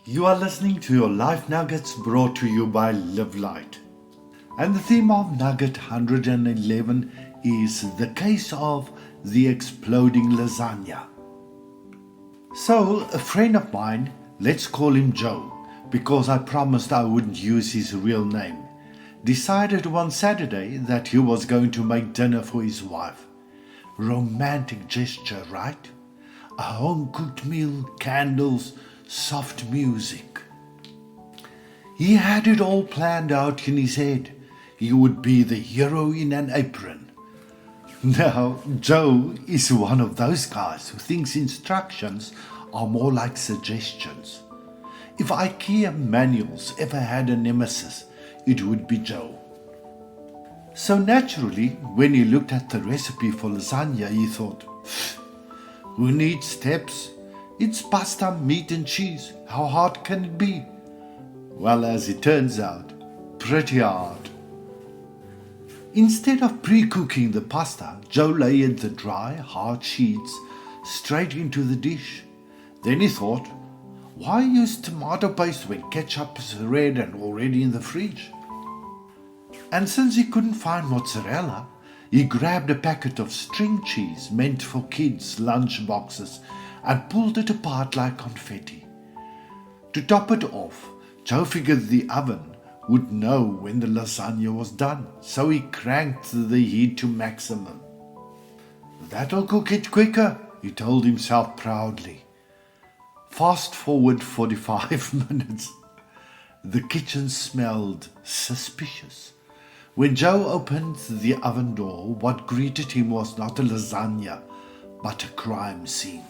You are listening to your Life Nuggets brought to you by Live Light. And the theme of Nugget 111 is the case of the exploding lasagna. So, a friend of mine, let's call him Joe, because I promised I wouldn't use his real name, decided one Saturday that he was going to make dinner for his wife. Romantic gesture, right? A home-cooked meal, candles, soft music. He had it all planned out in his head. He would be the hero in an apron. Now, Joe is one of those guys who thinks instructions are more like suggestions. If IKEA manuals ever had a nemesis, it would be Joe. So naturally, when he looked at the recipe for lasagna, he thought, who needs steps? It's pasta, meat and cheese. How hard can it be? Well, as it turns out, pretty hard. Instead of pre-cooking the pasta, Joe layered the dry, hard sheets straight into the dish. Then he thought, why use tomato paste when ketchup is red and already in the fridge? And since he couldn't find mozzarella, he grabbed a packet of string cheese meant for kids' lunch boxes and pulled it apart like confetti. To top it off, Joe figured the oven would know when the lasagna was done, so he cranked the heat to maximum. That'll cook it quicker, he told himself proudly. Fast forward 45 minutes. The kitchen smelled suspicious. When Joe opened the oven door, what greeted him was not a lasagna, but a crime scene.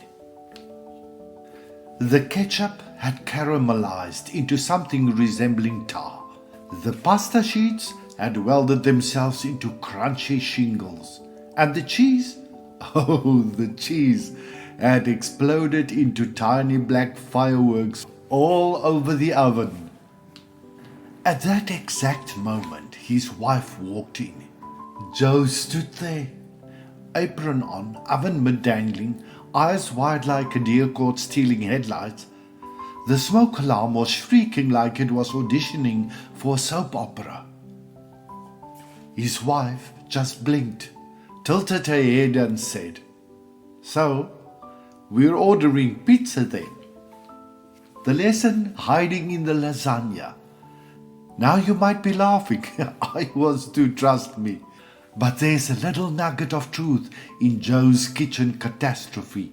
The ketchup had caramelized into something resembling tar. The pasta sheets had welded themselves into crunchy shingles. And the cheese? Oh, the cheese had exploded into tiny black fireworks all over the oven. At that exact moment, his wife walked in. Joe stood there, apron on, oven mid-dangling, eyes wide like a deer caught stealing headlights. The smoke alarm was shrieking like it was auditioning for a soap opera. His wife just blinked, tilted her head and said, "So, we're ordering pizza then." The lesson hiding in the lasagna. Now you might be laughing, I was too, trust me. But there's a little nugget of truth in Joe's kitchen catastrophe.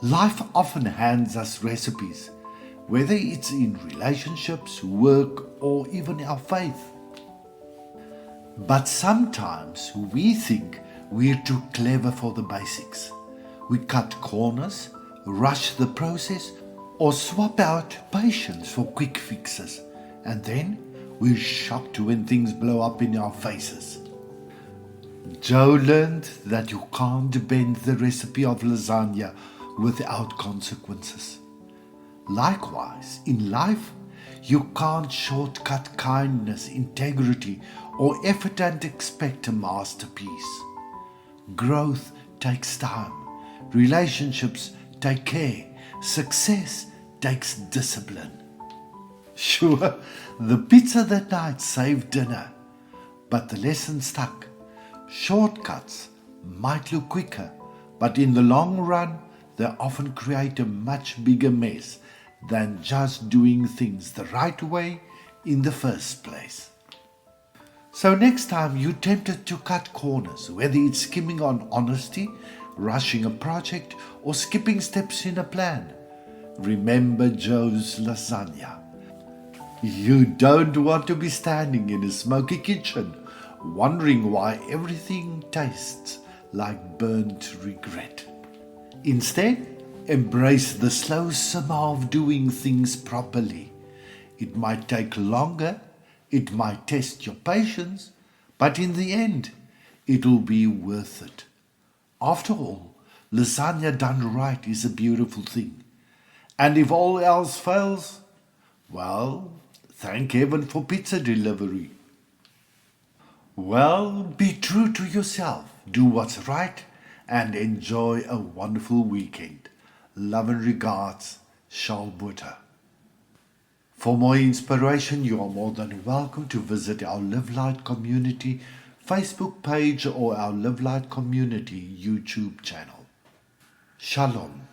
Life often hands us recipes, whether it's in relationships, work, or even our faith. But sometimes we think we're too clever for the basics. We cut corners, rush the process, or swap out patience for quick fixes. And then we're shocked when things blow up in our faces. Joe learned that you can't bend the recipe of lasagna without consequences. Likewise, in life, you can't shortcut kindness, integrity, or effort and expect a masterpiece. Growth takes time. Relationships take care. Success takes discipline. Sure, the pizza that night saved dinner, but the lesson stuck. Shortcuts might look quicker, but in the long run, they often create a much bigger mess than just doing things the right way in the first place. So next time you're tempted to cut corners, whether it's skimming on honesty, rushing a project, or skipping steps in a plan, remember Joe's lasagna. You don't want to be standing in a smoky kitchen, wondering why everything tastes like burnt regret. Instead, embrace the slow simmer of doing things properly. It might take longer, it might test your patience, but in the end, it'll be worth it. After all, lasagna done right is a beautiful thing. And if all else fails, well, thank heaven for pizza delivery. Well, be true to yourself, do what's right, and enjoy a wonderful weekend. Love and regards, Charles Butter. For more inspiration, you are more than welcome to visit our Live Light Community Facebook page or our Live Light Community YouTube channel. Shalom.